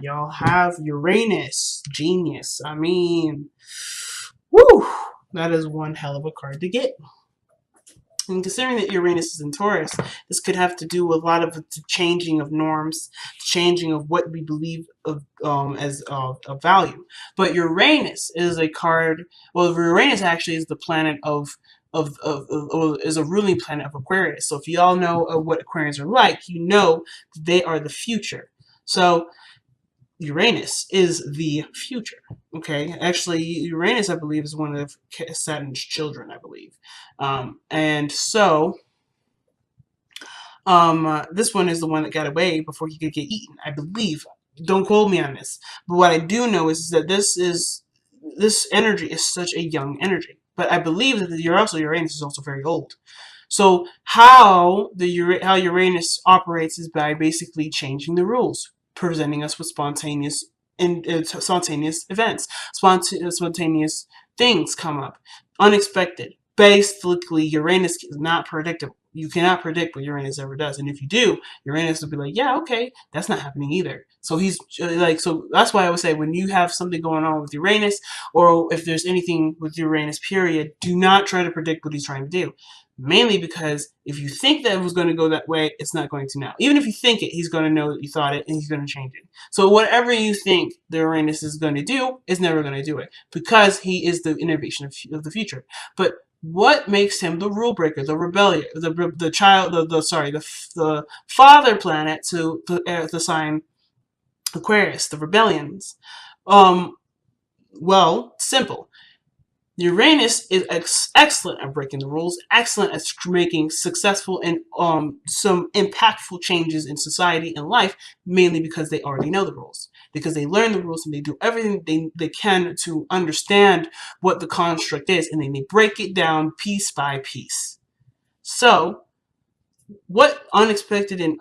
Y'all have Uranus. Genius. I mean, woo! That is one hell of a card to get. And considering that Uranus is in Taurus, this could have to do with a lot of the changing of norms, changing of what we believe of as of value. But Uranus is a card. Well, Uranus actually is the planet is a ruling planet of Aquarius. So if you all know what Aquarians are like, you know they are the future. So Uranus is the future. Okay, actually, Uranus, I believe, is one of Saturn's children, I believe, and so this one is the one that got away before he could get eaten, I believe. Don't quote me on this, but what I do know is that this energy is such a young energy. But I believe that Uranus is also very old. So how Uranus operates is by basically changing the rules, presenting us with spontaneous events, spontaneous things come up, unexpected. Basically, Uranus is not predictable. You cannot predict what Uranus ever does, and if you do, Uranus will be like, "Yeah, okay, that's not happening either." So he's so that's why I would say when you have something going on with Uranus, or if there's anything with Uranus, period, do not try to predict what he's trying to do. Mainly because if you think that it was going to go that way, it's not going to now. Even if you think it, he's going to know that you thought it and he's going to change it. So whatever you think the Uranus is going to do is never going to do it because he is the innovation of the future. But what makes him the rule breaker, the rebellion, the child, the father planet to the sign Aquarius, the rebellions? Well, simple. Uranus is excellent at breaking the rules, excellent at making successful and some impactful changes in society and life, mainly because they already know the rules. Because they learn the rules and they do everything they can to understand what the construct is, and then they break it down piece by piece. So, what unexpected and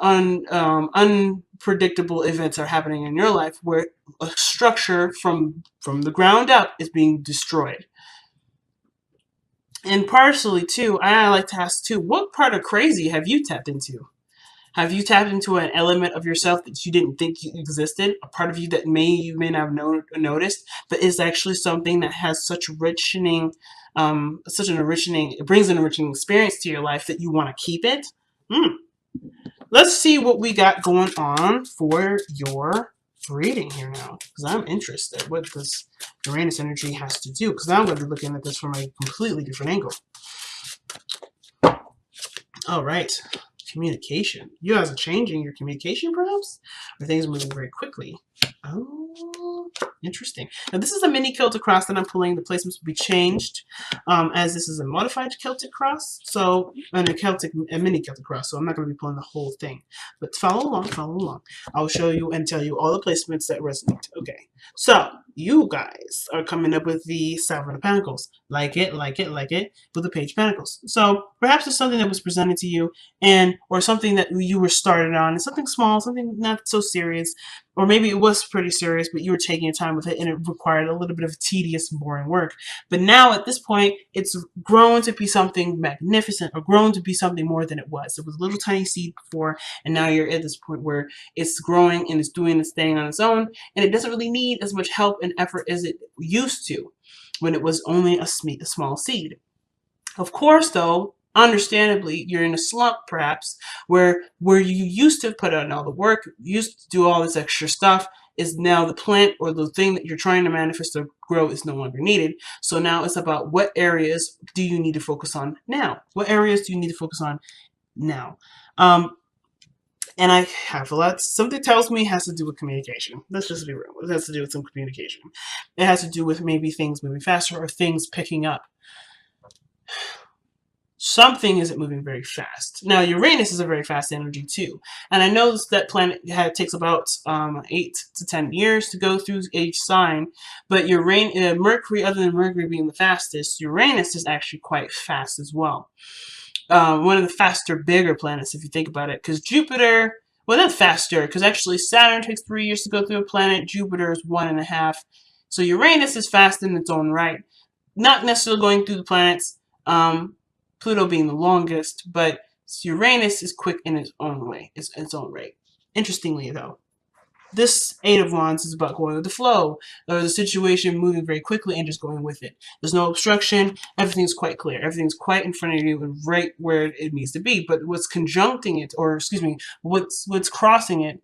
unpredictable events are happening in your life where a structure from the ground up is being destroyed? And partially too, I like to ask too, what part of crazy have you tapped into? Have you tapped into an element of yourself that you didn't think existed? A part of you that you may not have noticed, but is actually something that has such such an enrichening, it brings an enriching experience to your life that you want to keep it? Hmm. Let's see what we got going on for your reading here now, because I'm interested what this Uranus energy has to do, because now I'm going to be looking at this from a completely different angle. All right, communication. You guys are changing your communication, perhaps? Or things are moving very quickly? Oh, interesting. Now, this is a mini Celtic cross that I'm pulling. The placements will be changed as this is a modified Celtic cross, and a mini Celtic cross, so I'm not going to be pulling the whole thing. But follow along, follow along. I'll show you and tell you all the placements that resonate. Okay, so you guys are coming up with the Seven of Pentacles. Like it, like it, like it, with the Page of Pentacles. So perhaps it's something that was presented to you, or something that you were started on, something small, something not so serious, or maybe it was pretty serious, but you were taking your time with it and it required a little bit of tedious and boring work. But now at this point, it's grown to be something magnificent, or grown to be something more than it was. It was a little tiny seed before, and now you're at this point where it's growing and it's doing its thing on its own, and it doesn't really need as much help and effort as it used to when it was only a small seed. Of course, though, understandably, you're in a slump, perhaps, where you used to put in all the work, used to do all this extra stuff, is now the plant or the thing that you're trying to manifest or grow is no longer needed. So now it's about what areas do you need to focus on now? What areas do you need to focus on now? And I have a lot. Something tells me it has to do with communication. Let's just be real. It has to do with some communication. It has to do with maybe things moving faster or things picking up. Something isn't moving very fast. Now, Uranus is a very fast energy too, and I know that planet takes about 8 to 10 years to go through each sign. But Mercury, other than Mercury being the fastest, Uranus is actually quite fast as well. One of the faster, bigger planets, if you think about it, because Jupiter, well, not faster, because actually Saturn takes 3 years to go through a planet. Jupiter is 1.5. So Uranus is fast in its own right. Not necessarily going through the planets. Pluto being the longest, but Uranus is quick in its own way, its own rate. Interestingly, though. This Eight of Wands is about going with the flow, or the situation moving very quickly and just going with it. There's no obstruction. Everything's quite clear. Everything's quite in front of you and right where it needs to be. But what's conjuncting it, or excuse me, what's crossing it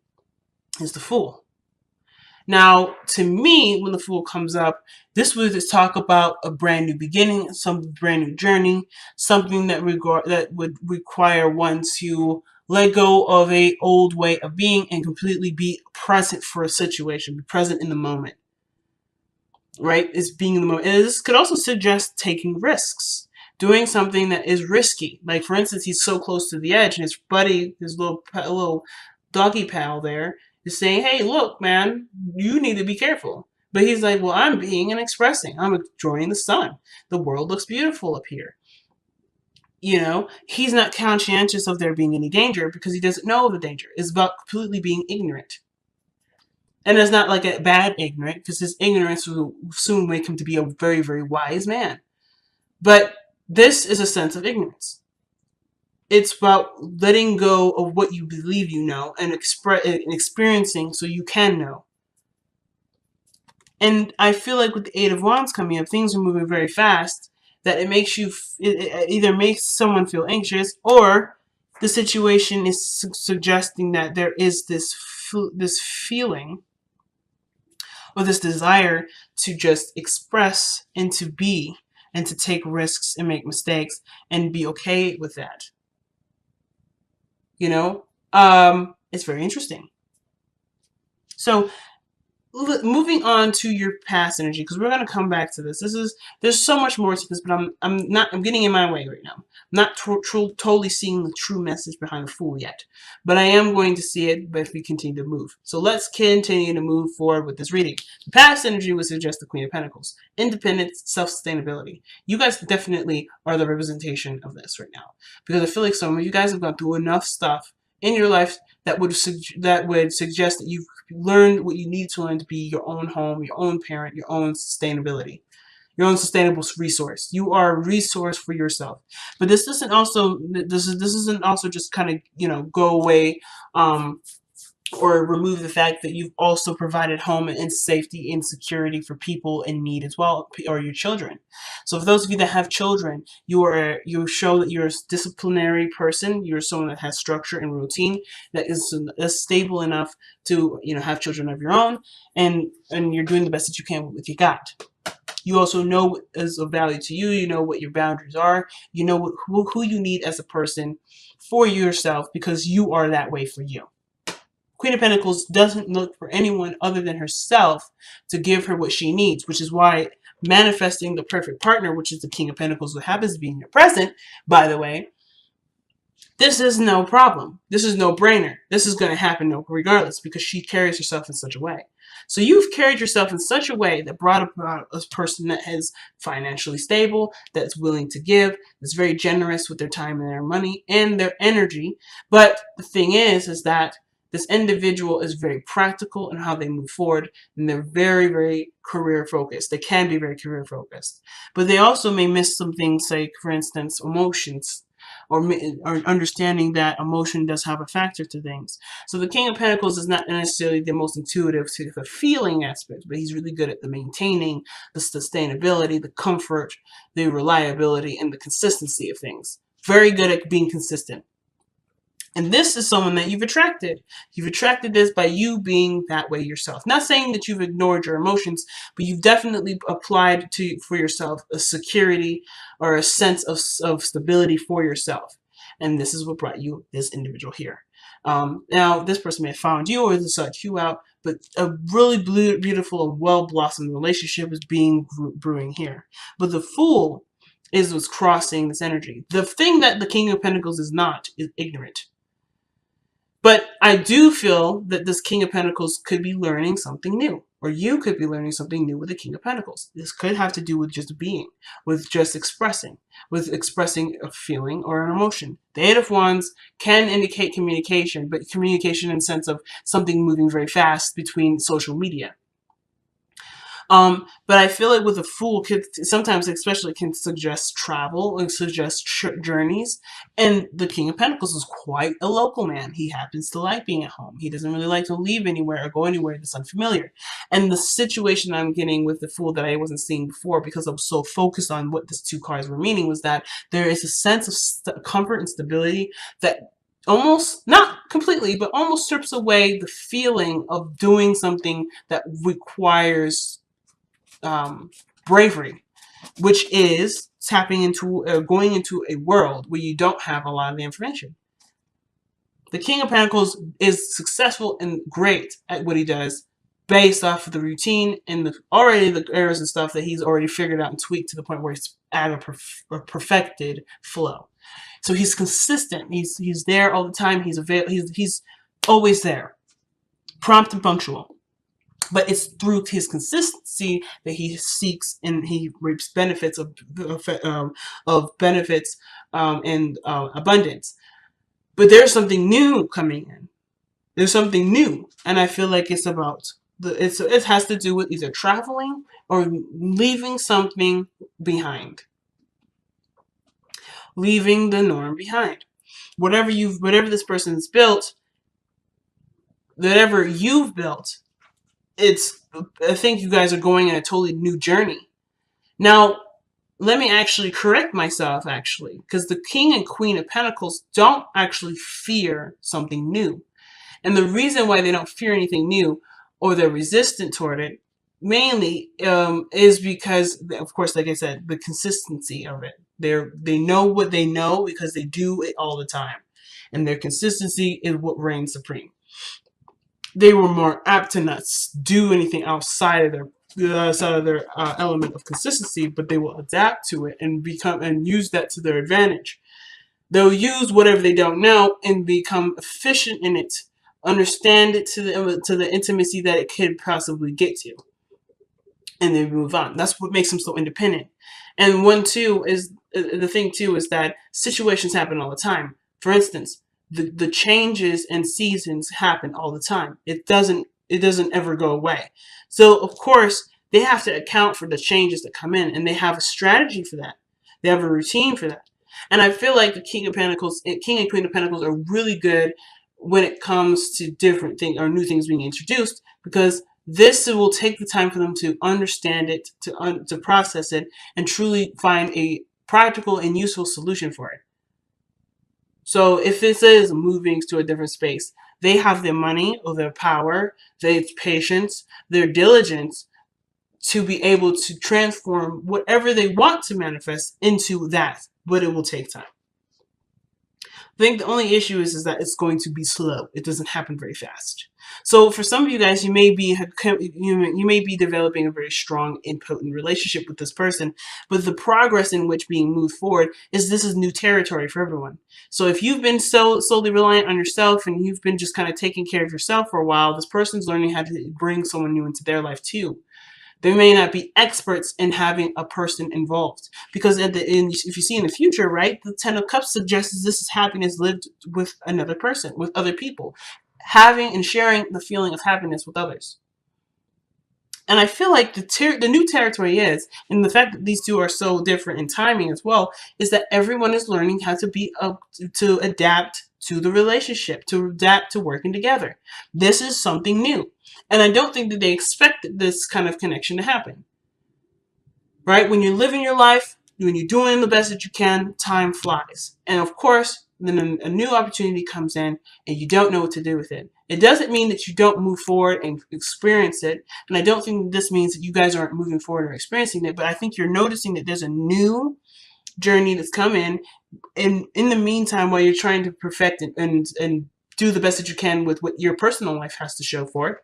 is the Fool. Now, to me, when the Fool comes up, this would talk about a brand new beginning, some brand new journey, something that would require one to let go of a old way of being and completely be present for a situation, be present in the moment. Right? It's being in the moment. And this could also suggest taking risks, doing something that is risky. Like, for instance, he's so close to the edge, and his buddy, his little doggy pal there, is saying, hey, look, man, you need to be careful. But he's like, well, I'm being and expressing. I'm enjoying the sun. The world looks beautiful up here. You know, he's not conscientious of there being any danger because he doesn't know of the danger. It's about completely being ignorant. And it's not like a bad ignorant, because his ignorance will soon make him to be a very, very wise man. But this is a sense of ignorance. It's about letting go of what you believe you know and experiencing so you can know. And I feel like with the Eight of Wands coming up, things are moving very fast, that it makes you, it either makes someone feel anxious, or the situation is suggesting that there is this feeling or this desire to just express and to be and to take risks and make mistakes and be okay with that. You know, it's very interesting. So moving on to your past energy, because we're going to come back to this. There's so much more to this, but I'm getting in my way right now. I'm not totally seeing the true message behind the Fool yet, but I am going to see it if we continue to move. So let's continue to move forward with this reading. The past energy would suggest the Queen of Pentacles, independence, self-sustainability. You guys definitely are the representation of this right now, because I feel like some of you guys have gone through enough stuff in your life that would suggest that you've learned what you need to learn to be your own home, your own parent, your own sustainability, your own sustainable resource. You are a resource for yourself. But this isn't also just kind of go away or remove the fact that you've also provided home and safety and security for people in need as well, or your children. So for those of you that have children, you show that you're a disciplinary person. You're someone that has structure and routine, that is stable enough to have children of your own, and you're doing the best that you can with what you got. You also know what is of value to you. You know what your boundaries are. You know who you need as a person for yourself, because you are that way for you. Queen of Pentacles doesn't look for anyone other than herself to give her what she needs, which is why manifesting the perfect partner, which is the King of Pentacles, who happens to be in your present, by the way, this is no problem. This is no brainer. This is going to happen regardless, because she carries herself in such a way. So you've carried yourself in such a way that brought about a person that is financially stable, that's willing to give, that's very generous with their time and their money and their energy. But the thing is that this individual is very practical in how they move forward, and they're very, very career focused. They can be very career focused, but they also may miss some things, like, for instance, emotions, or understanding that emotion does have a factor to things. So the King of Pentacles is not necessarily the most intuitive to the feeling aspect, but he's really good at the maintaining, the sustainability, the comfort, the reliability, and the consistency of things. Very good at being consistent. And this is someone that you've attracted. You've attracted this by you being that way yourself. Not saying that you've ignored your emotions, but you've definitely applied for yourself a security or a sense of stability for yourself. And this is what brought you this individual here. Now, this person may have found you or sought you out, but a really beautiful and well-blossomed relationship is brewing here. But the Fool is what's crossing this energy. The thing that the King of Pentacles is not is ignorant. But I do feel that this King of Pentacles could be learning something new, or you could be learning something new with the King of Pentacles. This could have to do with just being, with just expressing, with expressing a feeling or an emotion. The Eight of Wands can indicate communication, but communication in the sense of something moving very fast between social media. But I feel like with a fool, could sometimes, especially, can suggest travel and suggest journeys. And the King of Pentacles is quite a local man. He happens to like being at home. He doesn't really like to leave anywhere or go anywhere that's unfamiliar. And the situation I'm getting with the fool that I wasn't seeing before, because I was so focused on what these two cards were meaning, was that there is a sense of comfort and stability that almost, not completely, but almost strips away the feeling of doing something that requires bravery, which is tapping into, going into a world where you don't have a lot of the information. The King of Pentacles is successful and great at what he does based off of the routine and the errors and stuff that he's already figured out and tweaked to the point where he's at a perfected flow. So he's consistent. He's there all the time. He's always there, prompt and punctual. But it's through his consistency that he seeks and he reaps benefits of benefits and abundance. But there's something new coming in. There's something new, and I feel like it's about it has to do with either traveling or leaving something behind, leaving the norm behind. Whatever this person's built, whatever you've built, I think you guys are going in a totally new journey. Now, let me actually correct myself, because the King and Queen of Pentacles don't actually fear something new. And the reason why they don't fear anything new, or they're resistant toward it, mainly is because, of course, like I said, the consistency of it. They know what they know because they do it all the time. And their consistency is what reigns supreme. They were more apt to not do anything outside of their element of consistency, but they will adapt to it and use that to their advantage. They'll use whatever they don't know and become efficient in it, understand it to the intimacy that it could possibly get to, and then move on. That's what makes them so independent. And the thing too is that situations happen all the time. For instance, the changes and seasons happen all the time. It doesn't ever go away. So of course they have to account for the changes that come in, and they have a strategy for that. They have a routine for that. And I feel like the King and Queen of Pentacles are really good when it comes to different things or new things being introduced, because this will take the time for them to understand it, to process it, and truly find a practical and useful solution for it. So if this is moving to a different space, they have their money or their power, their patience, their diligence to be able to transform whatever they want to manifest into that, but it will take time. I think the only issue is that it's going to be slow. It doesn't happen very fast. So for some of you guys, you may be developing a very strong and potent relationship with this person, but the progress in which being moved forward this is new territory for everyone. So if you've been solely reliant on yourself and you've been just kind of taking care of yourself for a while, this person's learning how to bring someone new into their life too. They may not be experts in having a person involved, because at the end, if you see in the future, right, the Ten of Cups suggests this is happiness lived with another person, with other people, having and sharing the feeling of happiness with others. And I feel like the new territory is, and the fact that these two are so different in timing as well, is that everyone is learning how to adapt to the relationship, to adapt to working together. This is something new. And I don't think that they expected this kind of connection to happen. Right? When you're living your life, when you're doing the best that you can, time flies. And of course, then a new opportunity comes in and you don't know what to do with it. It doesn't mean that you don't move forward and experience it. And I don't think this means that you guys aren't moving forward or experiencing it. But I think you're noticing that there's a new journey that's come in the meantime, while you're trying to perfect it and do the best that you can with what your personal life has to show for it.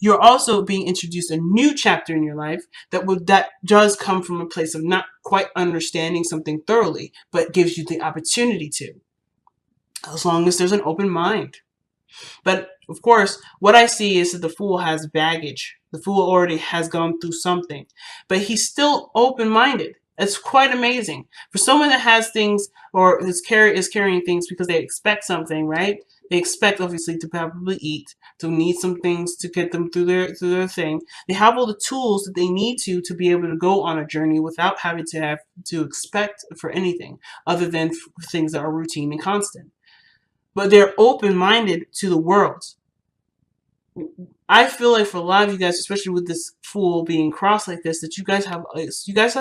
You're also being introduced a new chapter in your life that does come from a place of not quite understanding something thoroughly, but gives you the opportunity to, as long as there's an open mind. But of course, what I see is that the Fool has baggage. The Fool already has gone through something, but he's still open-minded. It's quite amazing. For someone that has things or is carrying things because they expect something, right? They expect, obviously, to probably eat, to need some things to get them through their thing. They have all the tools that they need to be able to go on a journey without having to have to expect for anything other than things that are routine and constant. But they're open-minded to the world. I feel like for a lot of you guys, especially with this fool being crossed like this, that you guys have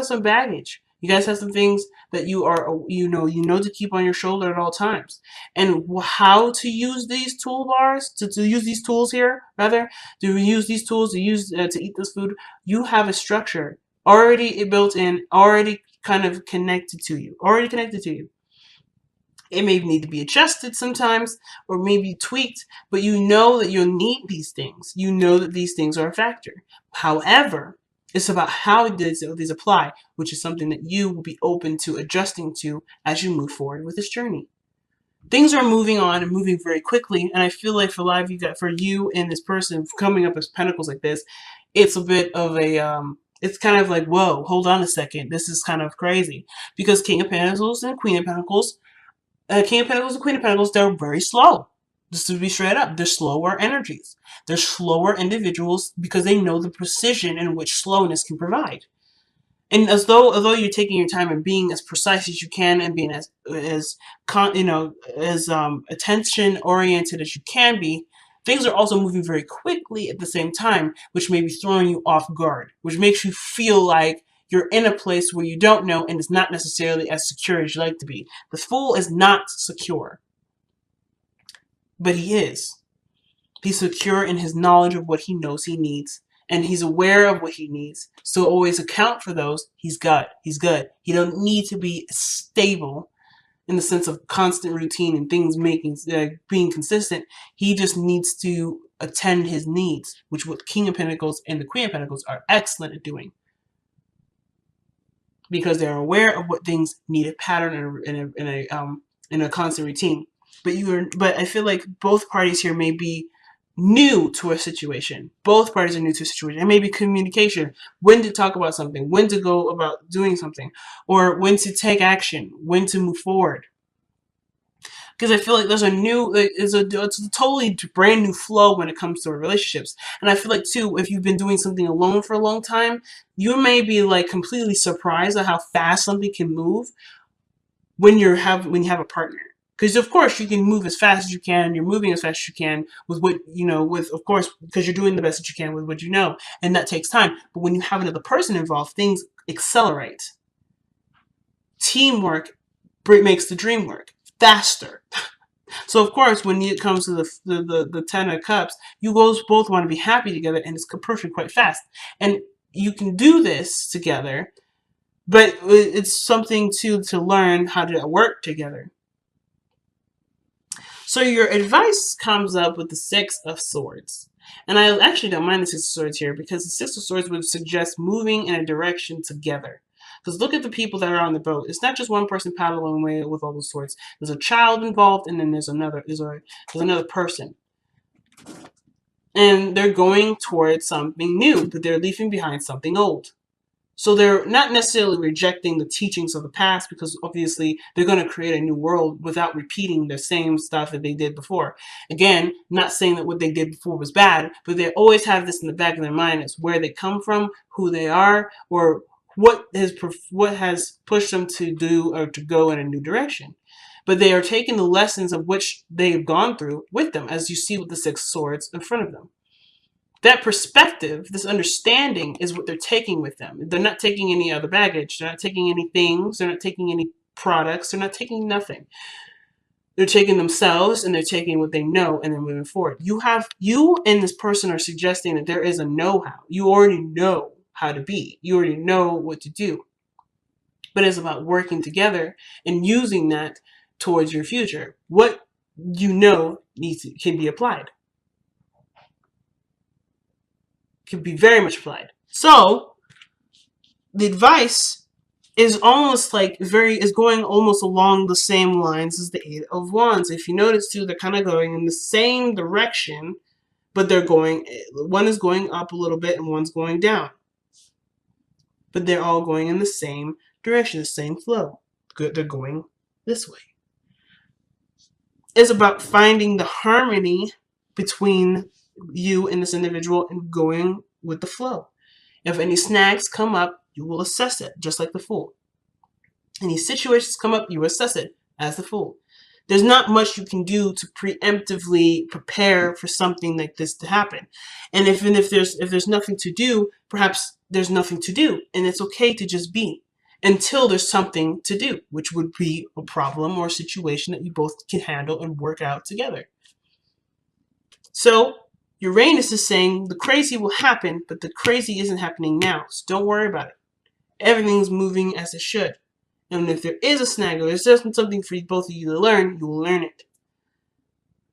some baggage. You guys have some things that you know to keep on your shoulder at all times. And how to use these toolbars, to use these tools here, rather, to use these tools to eat this food, you have a structure already built in, already kind of connected to you, It may need to be adjusted sometimes or maybe tweaked, but you know that you'll need these things. You know that these things are a factor. However, it's about how these apply, which is something that you will be open to adjusting to as you move forward with this journey. Things are moving on and moving very quickly, and I feel like for a lot of you, for you and this person coming up as pentacles like this, it's a bit of a it's kind of like, whoa, hold on a second, this is kind of crazy, because King of Pentacles and Queen of Pentacles, King of Pentacles and Queen of Pentacles, they're very slow. Just to be straight up, they're slower energies. They're slower individuals because they know the precision in which slowness can provide. And although you're taking your time and being as precise as you can and being as attention oriented as you can be, things are also moving very quickly at the same time, which may be throwing you off guard, which makes you feel like you're in a place where you don't know and it's not necessarily as secure as you like to be. The Fool is not secure, but he is. He's secure in his knowledge of what he knows he needs, and he's aware of what he needs. So always account for those. He's good. He's good. He don't need to be stable in the sense of constant routine and things being consistent. He just needs to attend his needs, which what King of Pentacles and the Queen of Pentacles are excellent at doing, because they're aware of what things need a pattern in a constant routine. But I feel like both parties here may be new to a situation. Both parties are new to a situation. It may be communication, when to talk about something, when to go about doing something, or when to take action, when to move forward. Because I feel like there's it's a totally brand new flow when it comes to relationships. And I feel like too, if you've been doing something alone for a long time, you may be like completely surprised at how fast something can move when you have a partner. Because of course you can move as fast as you can. You're moving as fast as you can with what you know. Of course, because you're doing the best that you can with what you know, and that takes time. But when you have another person involved, things accelerate. Teamwork makes the dream work faster. So of course, when it comes to the Ten of Cups, you both want to be happy together, and it's approaching quite fast. And you can do this together, but it's something to learn how to work together. So your advice comes up with the Six of Swords. And I actually don't mind the Six of Swords here, because the Six of Swords would suggest moving in a direction together. Because look at the people that are on the boat. It's not just one person paddling away with all the swords. There's a child involved, and then there's another person. And they're going towards something new, but they're leaving behind something old. So they're not necessarily rejecting the teachings of the past, because obviously they're going to create a new world without repeating the same stuff that they did before. Again, not saying that what they did before was bad, but they always have this in the back of their mind as where they come from, who they are, or what has pushed them to do or to go in a new direction. But they are taking the lessons of which they've gone through with them, as you see with the Six Swords in front of them. That perspective, this understanding, is what they're taking with them. They're not taking any other baggage. They're not taking any things. They're not taking any products. They're not taking nothing. They're taking themselves, and they're taking what they know, and they're moving forward. You and this person are suggesting that there is a know-how. You already know how to be. You already know what to do. But it's about working together and using that towards your future. What you know can be applied. Can be very much applied. So the advice is almost like is going almost along the same lines as the Eight of Wands. If you notice too, they're kind of going in the same direction, but one is going up a little bit and one's going down. But they're all going in the same direction, the same flow. They're going this way. is about finding the harmony between you and this individual and going with the flow. If any snags come up, you will assess it, just like the Fool. Any situations come up, you assess it as the Fool. There's not much you can do to preemptively prepare for something like this to happen. And if there's nothing to do, perhaps there's nothing to do, and it's okay to just be until there's something to do, which would be a problem or a situation that you both can handle and work out together. So Uranus is saying the crazy will happen, but the crazy isn't happening now, so don't worry about it. Everything's moving as it should. And if there is a snag or there's just something for both of you to learn, you will learn it.